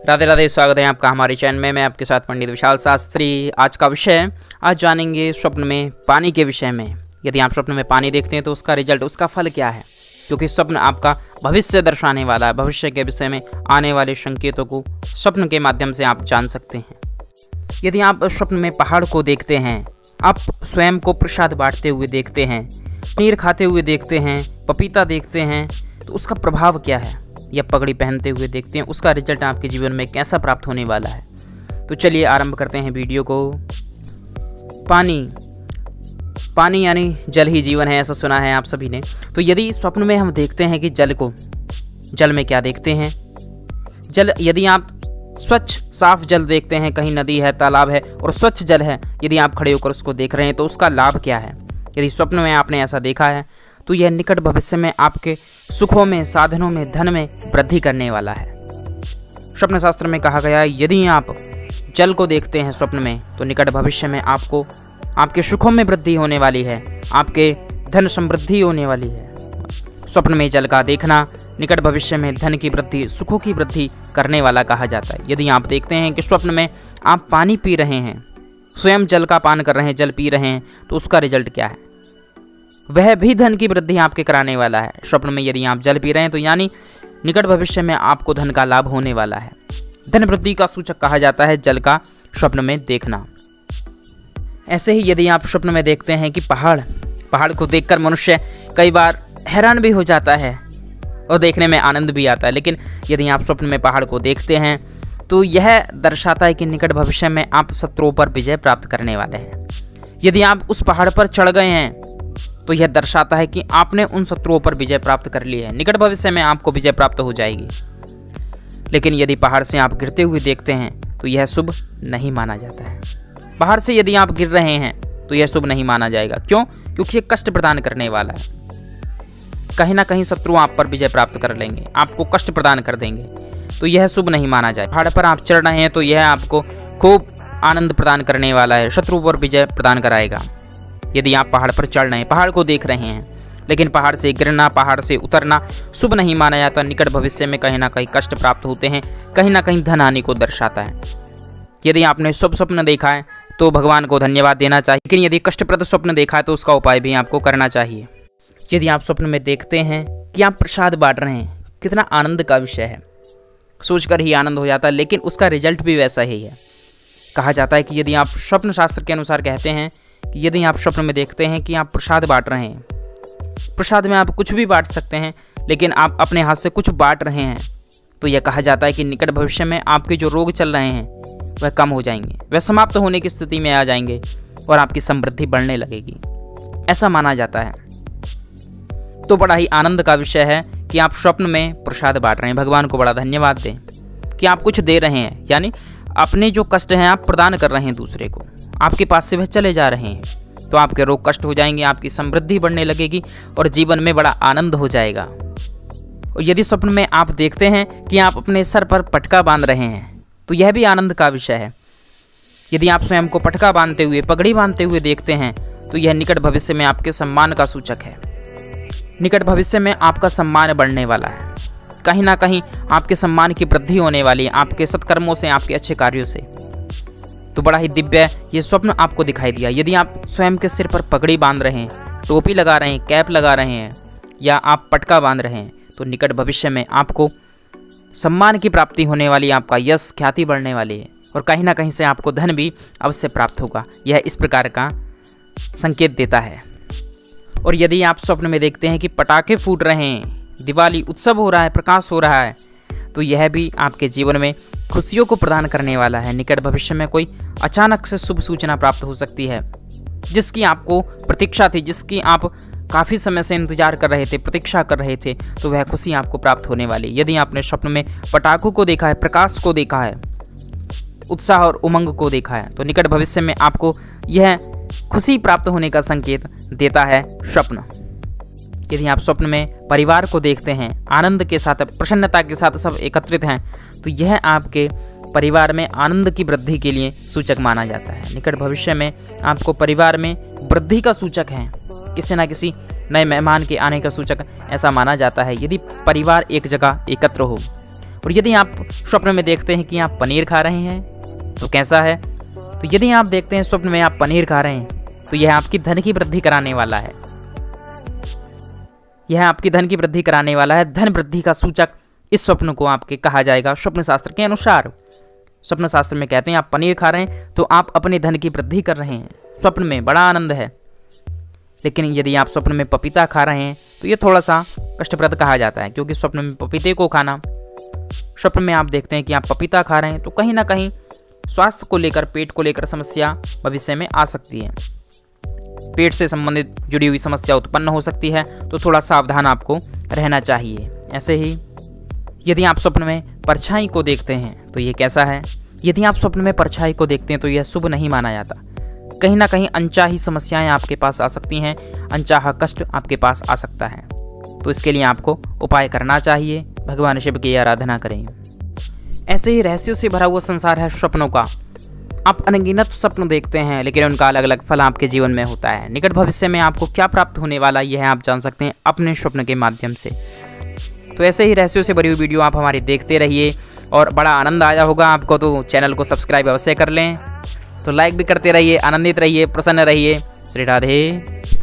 राधे राधे, स्वागत है आपका हमारे चैनल में। मैं आपके साथ पंडित विशाल शास्त्री। आज का विषय, आज जानेंगे स्वप्न में पानी के विषय में। यदि आप स्वप्न में पानी देखते हैं तो उसका रिजल्ट, उसका फल क्या है, क्योंकि स्वप्न आपका भविष्य दर्शाने वाला है। भविष्य के विषय में आने वाले संकेतों को स्वप्न के माध्यम से आप जान सकते हैं। यदि आप स्वप्न में पहाड़ को देखते हैं, आप स्वयं को प्रसाद बांटते हुए देखते हैं, पनीर खाते हुए देखते हैं, पपीता देखते हैं, तो उसका प्रभाव क्या है, या पगड़ी पहनते हुए देखते हैं, उसका रिजल्ट आपके जीवन में कैसा प्राप्त होने वाला है। तो चलिए आरंभ करते हैं वीडियो को। पानी यानी जल ही जीवन है, ऐसा सुना है आप सभी ने। तो यदि स्वप्न में हम देखते हैं कि जल में क्या देखते हैं, यदि आप स्वच्छ साफ जल देखते हैं, कहीं नदी है, तालाब है और स्वच्छ जल है, यदि आप खड़े होकर उसको देख रहे हैं तो उसका लाभ क्या है। यदि स्वप्न में आपने ऐसा देखा है तो यह निकट भविष्य में आपके सुखों में, साधनों में, धन में वृद्धि करने वाला है। स्वप्न शास्त्र में कहा गया है, यदि आप जल को देखते हैं स्वप्न में तो निकट भविष्य में आपको आपके सुखों में वृद्धि होने वाली है, आपके धन समृद्धि होने वाली है। स्वप्न में जल का देखना निकट भविष्य में धन की वृद्धि, सुखों की वृद्धि करने वाला कहा जाता है। यदि आप देखते हैं कि स्वप्न में आप पानी पी रहे हैं, स्वयं जल का पान कर रहे हैं, जल पी रहे हैं, तो उसका रिजल्ट क्या है, वह भी धन की वृद्धि आपके कराने वाला है। स्वप्न में यदि आप जल पी रहे हैं तो यानी निकट भविष्य में आपको धन का लाभ होने वाला है। धन वृद्धि का सूचक कहा जाता है जल का स्वप्न में देखना। ऐसे ही यदि आप स्वप्न में देखते हैं कि पहाड़ को देखकर मनुष्य कई बार हैरान भी हो जाता है और देखने में आनंद भी आता है, लेकिन यदि आप स्वप्न में पहाड़ को देखते हैं तो यह दर्शाता है कि निकट भविष्य में आप शत्रुओं पर विजय प्राप्त करने वाले हैं। यदि आप उस पहाड़ पर चढ़ गए हैं तो यह दर्शाता है कि आपने उन शत्रुओं पर विजय प्राप्त कर ली है, निकट भविष्य में आपको विजय प्राप्त हो जाएगी। लेकिन यदि पहाड़ से आप गिरते हुए देखते हैं तो यह शुभ नहीं माना जाता है। पहाड़ से यदि आप गिर रहे हैं तो यह शुभ नहीं माना जाएगा। क्यों? क्योंकि यह कष्ट प्रदान करने वाला है। कहीं ना कहीं शत्रु आप पर विजय प्राप्त कर लेंगे, आपको कष्ट प्रदान कर देंगे, तो यह शुभ नहीं माना जाए। पहाड़ पर आप चढ़ रहे हैं तो यह आपको खूब आनंद प्रदान करने वाला है, शत्रु पर विजय प्रदान कराएगा। यदि आप पहाड़ पर चढ़ रहे हैं, पहाड़ को देख रहे हैं, लेकिन पहाड़ से गिरना, पहाड़ से उतरना शुभ नहीं माना जाता। निकट भविष्य में कहीं ना कहीं कष्ट प्राप्त होते हैं, कहीं ना कहीं धन हानि को दर्शाता है। यदि आपने शुभ स्वप्न देखा है तो भगवान को धन्यवाद देना चाहिए, लेकिन यदि कष्टप्रद स्वप्न देखा है तो उसका उपाय भी आपको करना चाहिए। यदि आप स्वप्न में देखते हैं कि आप प्रसाद बांट रहे हैं, कितना आनंद का विषय है, सोचकर ही आनंद हो जाता है, लेकिन उसका रिजल्ट भी वैसा ही है। कहा जाता है कि यदि आप स्वप्न शास्त्र के अनुसार कहते हैं कि यदि आप स्वप्न में देखते हैं कि आप प्रसाद बांट रहे हैं, प्रसाद में आप कुछ भी बांट सकते हैं, लेकिन आप अपने हाथ से कुछ बांट रहे हैं, तो यह कहा जाता है कि निकट भविष्य में आपके जो रोग चल रहे हैं वह कम हो जाएंगे, वह समाप्त होने की स्थिति में आ जाएंगे और आपकी समृद्धि बढ़ने लगेगी, ऐसा माना जाता है। तो बड़ा ही आनंद का विषय है कि आप स्वप्न में प्रसाद बांट रहे हैं। भगवान को बड़ा धन्यवाद दें कि आप कुछ दे रहे हैं, यानी अपने जो कष्ट हैं आप प्रदान कर रहे हैं दूसरे को, आपके पास से वह चले जा रहे हैं, तो आपके रोग कष्ट हो जाएंगे, आपकी समृद्धि बढ़ने लगेगी और जीवन में बड़ा आनंद हो जाएगा। और यदि स्वप्न में आप देखते हैं कि आप अपने सर पर पटका बांध रहे हैं तो यह भी आनंद का विषय है। यदि आप स्वयं को पटका बांधते हुए, पगड़ी बांधते हुए देखते हैं तो यह निकट भविष्य में आपके सम्मान का सूचक है। निकट भविष्य में आपका सम्मान बढ़ने वाला है, कहीं ना कहीं आपके सम्मान की वृद्धि होने वाली है, आपके सत्कर्मों से, आपके अच्छे कार्यों से। तो बड़ा ही दिव्य ये स्वप्न आपको दिखाई दिया। यदि आप स्वयं के सिर पर पगड़ी बांध रहे हैं, टोपी लगा रहे हैं, कैप लगा रहे हैं, या आप पटका बांध रहे हैं, तो निकट भविष्य में आपको सम्मान की प्राप्ति होने वाली, आपका यश, ख्याति बढ़ने वाली है और कहीं ना कहीं से आपको धन भी अवश्य प्राप्त होगा। यह इस प्रकार का संकेत देता है। और यदि आप स्वप्न में देखते हैं कि पटाखे फूट रहे हैं, दिवाली उत्सव हो रहा है, प्रकाश हो रहा है, तो यह भी आपके जीवन में खुशियों को प्रदान करने वाला है। निकट भविष्य में कोई अचानक से शुभ सूचना प्राप्त हो सकती है, जिसकी आपको प्रतीक्षा थी, जिसकी आप काफ़ी समय से इंतजार कर रहे थे, प्रतीक्षा कर रहे थे, तो वह खुशी आपको प्राप्त होने वाली। यदि आपने स्वप्न में पटाखों को देखा है, प्रकाश को देखा है, उत्साह और उमंग को देखा है, तो निकट भविष्य में आपको यह खुशी प्राप्त होने का संकेत देता है स्वप्न। यदि आप स्वप्न में परिवार को देखते हैं, आनंद के साथ, प्रसन्नता के साथ सब एकत्रित हैं, तो यह आपके परिवार में आनंद की वृद्धि के लिए सूचक माना जाता है। निकट भविष्य में आपको परिवार में वृद्धि का सूचक है, किसी न किसी नए मेहमान के आने का सूचक ऐसा माना जाता है। यदि परिवार एक जगह एकत्र हो, और यदि आप स्वप्न में देखते हैं कि आप पनीर खा रहे हैं तो कैसा है? तो यदि आप देखते हैं स्वप्न में आप पनीर खा रहे हैं तो यह आपकी धन की वृद्धि कराने वाला है। यह आपकी धन की वृद्धि कराने वाला है। धन वृद्धि का सूचक इस स्वप्न को आपके कहा जाएगा स्वप्न शास्त्र के अनुसार। स्वप्न शास्त्र में कहते हैं आप पनीर खा रहे हैं तो आप अपने धन की वृद्धि कर रहे हैं। स्वप्न में बड़ा आनंद है। लेकिन यदि आप स्वप्न में पपीता खा रहे हैं तो ये थोड़ा सा कष्टप्रद कहा जाता है, क्योंकि स्वप्न में पपीते को खाना, स्वप्न में आप देखते हैं कि आप पपीता खा रहे हैं तो कहीं ना कहीं स्वास्थ्य को लेकर, पेट को लेकर समस्या भविष्य में आ सकती है। पेट से संबंधित जुड़ी हुई समस्या उत्पन्न हो सकती है, तो थोड़ा सावधान आपको रहना चाहिए। ऐसे ही यदि आप स्वप्न में परछाई को देखते हैं तो ये कैसा है? यदि आप स्वप्न में परछाई को देखते हैं तो यह शुभ नहीं माना जाता। कहीं ना कहीं अनचाही समस्याएं आपके पास आ सकती हैं, अनचाहा कष्ट आपके पास आ सकता है। तो इसके लिए आपको उपाय करना चाहिए, भगवान शिव की आराधना करें। ऐसे ही रहस्यों से भरा हुआ संसार है स्वप्नों का। आप अनगिनत स्वप्न देखते हैं, लेकिन उनका अलग अलग फल आपके जीवन में होता है। निकट भविष्य में आपको क्या प्राप्त होने वाला यह आप जान सकते हैं अपने स्वप्न के माध्यम से। तो ऐसे ही रहस्यों से भरी हुई वीडियो आप हमारी देखते रहिए, और बड़ा आनंद आया होगा आपको तो चैनल को सब्सक्राइब अवश्य कर लें। तो लाइक भी करते रहिए, आनंदित रहिए, प्रसन्न रहिए। श्री राधे।